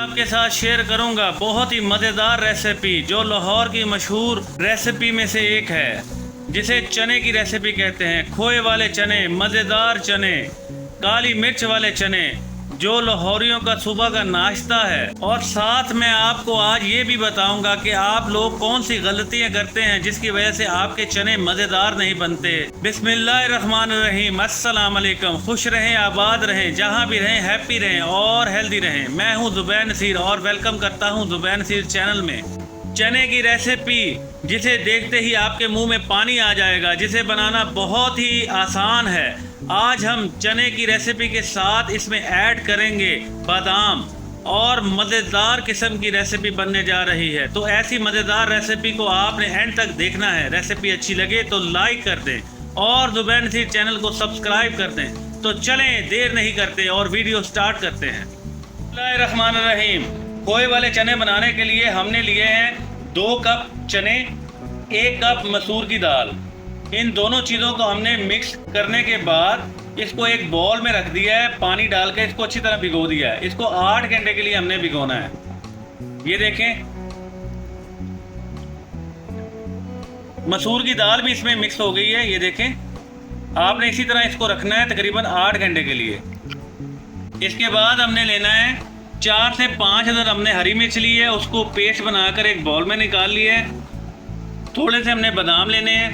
आपके साथ शेयर करूंगा बहुत ही मज़ेदार रेसिपी जो लाहौर की मशहूर रेसिपी में से एक है, जिसे चने की रेसिपी कहते हैं। खोए वाले चने, मज़ेदार चने, काली मिर्च वाले चने, जो लाहौरियों का सुबह का नाश्ता है। और साथ में आपको आज ये भी बताऊंगा कि आप लोग कौन सी गलतियां करते हैं जिसकी वजह से आपके चने मज़ेदार नहीं बनते। बिस्मिल्लाहिर्रहमानिर्रहीम, अस्सलाम वालेकुम। खुश रहें, आबाद रहें, जहां भी रहें हैप्पी रहें और हेल्दी रहें। मैं हूं ज़ुबैर नसीर और वेलकम करता हूं ज़ुबैर नसीर चैनल में। चने की रेसिपी जिसे देखते ही आपके मुंह में पानी आ जाएगा, जिसे बनाना बहुत ही आसान है। आज हम चने की रेसिपी के साथ इसमें ऐड करेंगे बादाम और मज़ेदार किस्म की रेसिपी बनने जा रही है। तो ऐसी मज़ेदार रेसिपी को आपने एंड तक देखना है। रेसिपी अच्छी लगे तो लाइक कर दें और ज़ुबैर नसीर चैनल को सब्सक्राइब कर दें। तो चलें, देर नहीं करते और वीडियो स्टार्ट करते हैं। बिस्मिल्लाहिर्रहमानिर्रहीम। खोए वाले चने बनाने के लिए हमने लिए हैं 2 कप चने, 1 कप मसूर की दाल। इन दोनों चीज़ों को हमने मिक्स करने के बाद इसको एक बाउल में रख दिया है, पानी डाल के इसको अच्छी तरह भिगो दिया है। इसको 8 घंटे के लिए हमने भिगोना है। ये देखें, मसूर की दाल भी इसमें मिक्स हो गई है। ये देखें, आपने इसी तरह इसको रखना है तकरीबन 8 घंटे के लिए। इसके बाद हमने लेना है 4 से 5 अदद हमने हरी मिर्च ली है, उसको पेस्ट बनाकर एक बाउल में निकाल लिया है। थोड़े से हमने बादाम लेने हैं,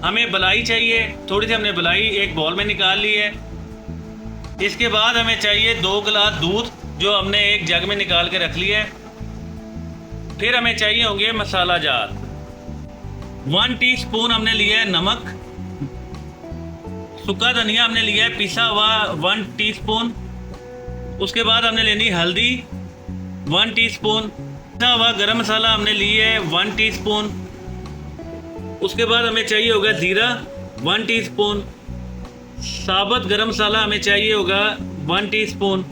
हमें बलाई चाहिए, थोड़ी सी हमने बलाई एक बाउल में निकाल ली है। इसके बाद हमें चाहिए 2 गिलास दूध, जो हमने एक जग में निकाल के रख लिया है। फिर हमें चाहिए होंगे मसाला जार। 1 टीस्पून हमने लिया है नमक, सूखा धनिया हमने लिया है पिसा हुआ 1 टीस्पून। उसके बाद हमने लेनी हल्दी 1 टीस्पून, पिसा हुआ गरम मसाला हमने लिए है 1 टीस्पून। उसके बाद हमें चाहिए होगा जीरा 1 टीस्पून, साबुत गरम मसाला हमें चाहिए होगा 1 टीस्पून।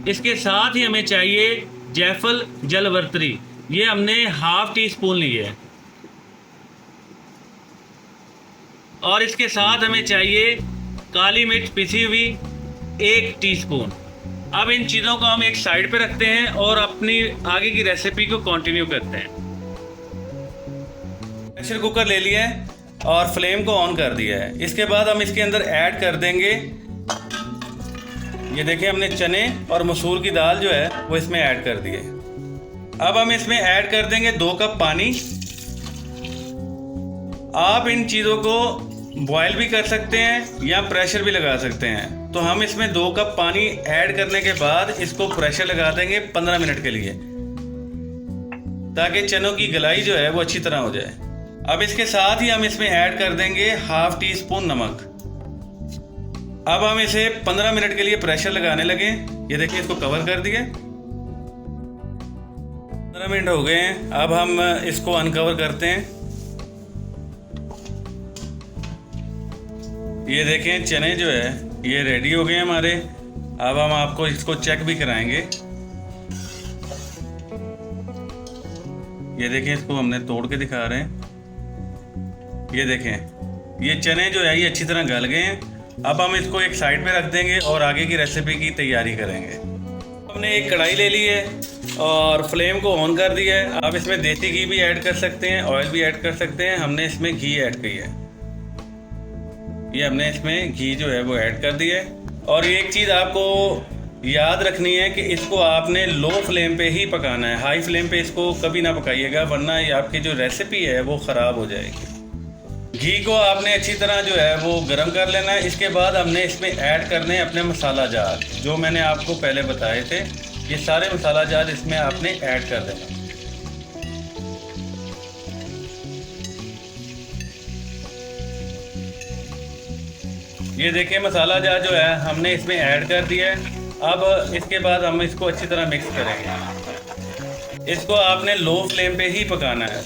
इसके साथ ही हमें चाहिए जायफल जलवर्त्री, ये हमने ½ टीस्पून ली है। और इसके साथ हमें चाहिए काली मिर्च पिसी हुई 1 टीस्पून। अब इन चीज़ों को हम एक साइड पे रखते हैं और अपनी आगे की रेसिपी को कंटिन्यू करते हैं। प्रेशर कुकर ले लिया है और फ्लेम को ऑन कर दिया है। इसके बाद हम इसके अंदर ऐड कर देंगे, ये देखिए हमने चने और मसूर की दाल जो है वो इसमें ऐड कर दिए। अब हम इसमें ऐड कर देंगे 2 कप पानी। आप इन चीज़ों को बॉयल भी कर सकते हैं या प्रेशर भी लगा सकते हैं। तो हम इसमें 2 कप पानी ऐड करने के बाद इसको प्रेशर लगा देंगे 15 मिनट के लिए, ताकि चनों की गलाई जो है वो अच्छी तरह हो जाए। अब इसके साथ ही हम इसमें ऐड कर देंगे ½ टीस्पून नमक। अब हम इसे 15 मिनट के लिए प्रेशर लगाने लगे। ये देखिए, इसको कवर कर दिए। 15 मिनट हो गए हैं। अब हम इसको अनकवर करते हैं। ये देखें, चने जो है ये रेडी हो गए हमारे। अब हम आपको इसको चेक भी कराएंगे। ये देखें, इसको हमने तोड़ के दिखा रहे हैं। ये देखें, ये चने जो है ये अच्छी तरह गल गए हैं। अब हम इसको एक साइड पे रख देंगे और आगे की रेसिपी की तैयारी करेंगे। हमने एक कढ़ाई ले ली है और फ्लेम को ऑन कर दिया है। आप इसमें देसी घी भी ऐड कर सकते हैं, ऑयल भी ऐड कर सकते हैं। हमने इसमें घी ऐड किया है। ये हमने इसमें घी जो है वो ऐड कर दिया है। और एक चीज़ आपको याद रखनी है कि इसको आपने लो फ्लेम पे ही पकाना है। हाई फ्लेम पे इसको कभी ना पकाइएगा, वरना ये आपकी जो रेसिपी है वो ख़राब हो जाएगी। घी को आपने अच्छी तरह जो है वो गर्म कर लेना है। इसके बाद हमने इसमें ऐड करने हैं अपने मसाला जार, जो मैंने आपको पहले बताए थे। ये सारे मसाला जार इसमें आपने ऐड कर देना। ये देखिए, मसाला जार जो है हमने इसमें ऐड कर दिया है। अब इसके बाद हम इसको अच्छी तरह मिक्स करेंगे। इसको आपने लो फ्लेम पे ही पकाना है।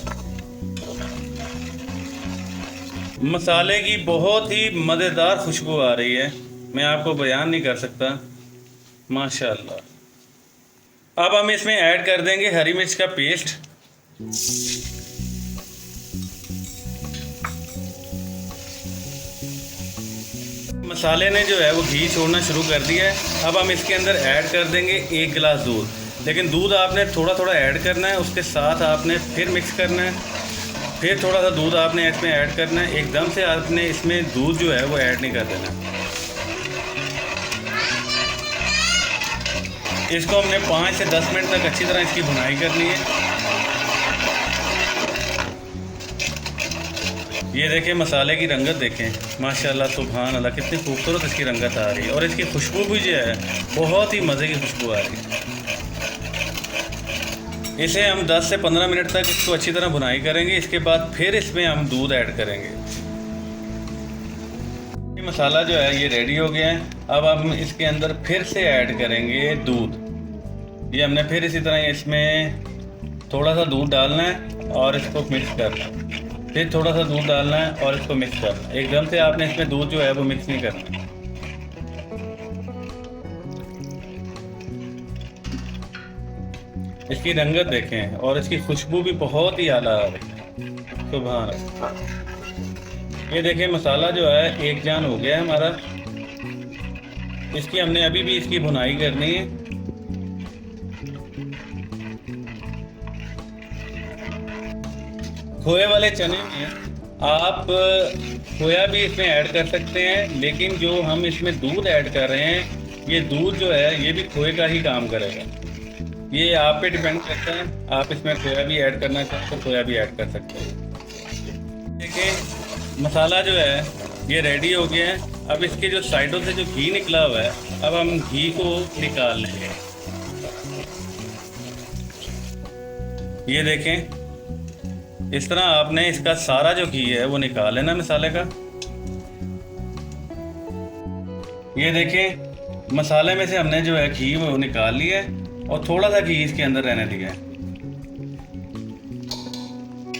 मसाले की बहुत ही मज़ेदार खुशबू आ रही है, मैं आपको बयान नहीं कर सकता, माशाल्लाह। अब हम इसमें ऐड कर देंगे हरी मिर्च का पेस्ट। मसाले ने जो है वो घी छोड़ना शुरू कर दिया है। अब हम इसके अंदर ऐड कर देंगे 1 गिलास दूध, लेकिन दूध आपने थोड़ा थोड़ा ऐड करना है, उसके साथ आपने फिर मिक्स करना है, फिर थोड़ा सा दूध आपने इसमें ऐड करना है। एकदम से आपने इसमें दूध जो है वो ऐड नहीं कर देना। इसको हमने 5 से 10 मिनट तक अच्छी तरह इसकी भुनाई करनी है। ये देखें मसाले की रंगत देखें, माशाल्लाह सुभान अल्लाह, कितनी खूबसूरत इसकी रंगत आ रही है और इसकी खुशबू भी जो है बहुत ही मज़े की खुशबू आ रही है। इसे हम 10 से 15 मिनट तक इसको अच्छी तरह भुनाई करेंगे। इसके बाद फिर इसमें हम दूध ऐड करेंगे। ये मसाला जो है ये रेडी हो गया है। अब हम इसके अंदर फिर से ऐड करेंगे दूध। ये हमने फिर इसी तरह इसमें थोड़ा सा दूध डालना है और इसको मिक्स करना है, फिर थोड़ा सा दूध डालना है और इसको मिक्स करना है। एकदम से आपने इसमें दूध जो है वो मिक्स नहीं करना है। इसकी रंगत देखें और इसकी खुशबू भी बहुत ही आला आ रही है, सुभान अल्लाह। ये देखें मसाला जो है एक जान हो गया है हमारा। इसकी हमने अभी भी इसकी भुनाई करनी है। खोए वाले चने में आप खोया भी इसमें ऐड कर सकते हैं, लेकिन जो हम इसमें दूध ऐड कर रहे हैं ये दूध जो है ये भी खोए का ही काम करेगा। ये आप पे डिपेंड करता है, आप इसमें खोया भी ऐड करना चाहें तो खोया भी ऐड कर सकते हैं। देखिए मसाला जो है ये रेडी हो गया है। अब इसके जो साइडों से जो घी निकला हुआ है, अब हम घी को निकाल लेंगे। ये देखें इस तरह आपने इसका सारा जो घी है वो निकाल लेना मसाले का। ये देखें मसाले में से हमने जो है घी वो निकाल लिया है और थोड़ा सा घी इसके अंदर रहने दिया है।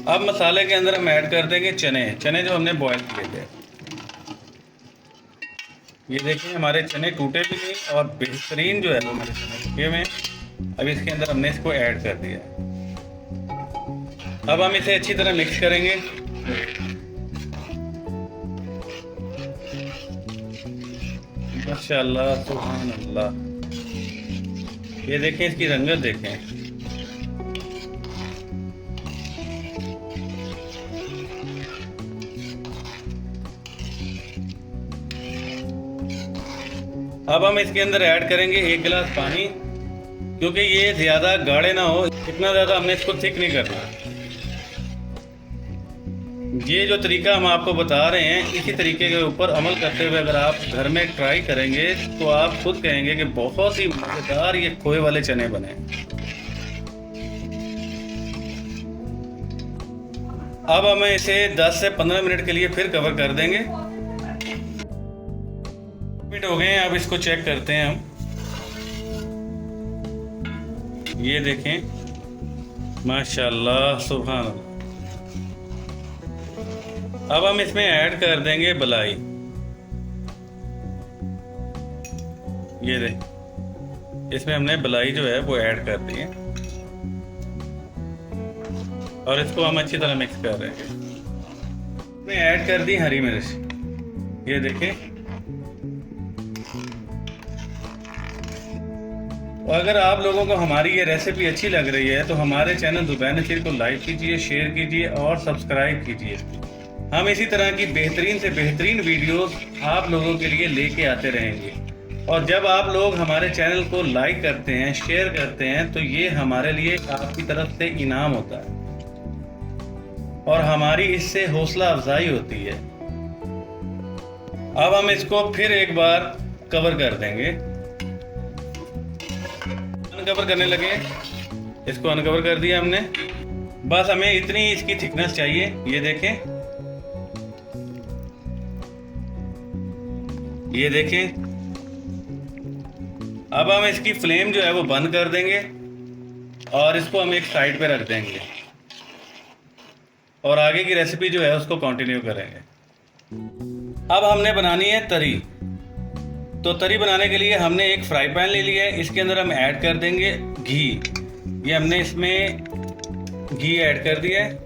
अब मसाले के अंदर हम ऐड कर देंगे चने जो हमने बॉयल किए थे। ये देखिए हमारे चने टूटे भी नहीं और बेहतरीन जो है वो हमारे चने पके हुए हैं। अब इसके अंदर हमने इसको ऐड कर दिया है। अब हम इसे अच्छी तरह मिक्स करेंगे। माशाअल्लाह सुभान अल्लाह। ये देखें इसकी रंगत देखें। अब हम इसके अंदर ऐड करेंगे 1 गिलास पानी, क्योंकि ये ज़्यादा गाढ़े ना हो, इतना ज़्यादा हमने इसको थिक नहीं करना। ये जो तरीका हम आपको बता रहे हैं इसी तरीके के ऊपर अमल करते हुए अगर आप घर में ट्राई करेंगे तो आप खुद कहेंगे कि बहुत ही मज़ेदार ये खोए वाले चने बने। अब हम इसे 10 से 15 मिनट के लिए फिर कवर कर देंगे। मिनट हो गए हैं, अब इसको चेक करते हैं हम। ये देखें माशाअल्लाह सुभान अल्लाह। अब हम इसमें ऐड कर देंगे बलाई। ये देख इसमें हमने बलाई जो है वो ऐड कर दी है और इसको हम अच्छी तरह मिक्स कर रहे हैं। इसमें ऐड कर दी हरी मिर्च। ये देखें। अगर आप लोगों को हमारी ये रेसिपी अच्छी लग रही है तो हमारे चैनल ज़ुबैन नसीर को लाइक कीजिए, शेयर कीजिए और सब्सक्राइब कीजिए। हम इसी तरह की बेहतरीन से बेहतरीन वीडियोस आप लोगों के लिए लेके आते रहेंगे। और जब आप लोग हमारे चैनल को लाइक करते हैं, शेयर करते हैं, तो ये हमारे लिए आपकी तरफ से इनाम होता है और हमारी इससे हौसला अफजाई होती है। अब हम इसको फिर एक बार कवर कर देंगे। अनकवर करने लगे, इसको अनकवर कर दिया हमने। बस हमें इतनी इसकी थिकनेस चाहिए। ये देखें, ये देखें। अब हम इसकी फ्लेम जो है वो बंद कर देंगे और इसको हम एक साइड पे रख देंगे और आगे की रेसिपी जो है उसको कंटिन्यू करेंगे। अब हमने बनानी है तरी। तो तरी बनाने के लिए हमने एक फ्राई पैन ले लिया है। इसके अंदर हम ऐड कर देंगे घी। ये हमने इसमें घी ऐड कर दिया है।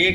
1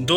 2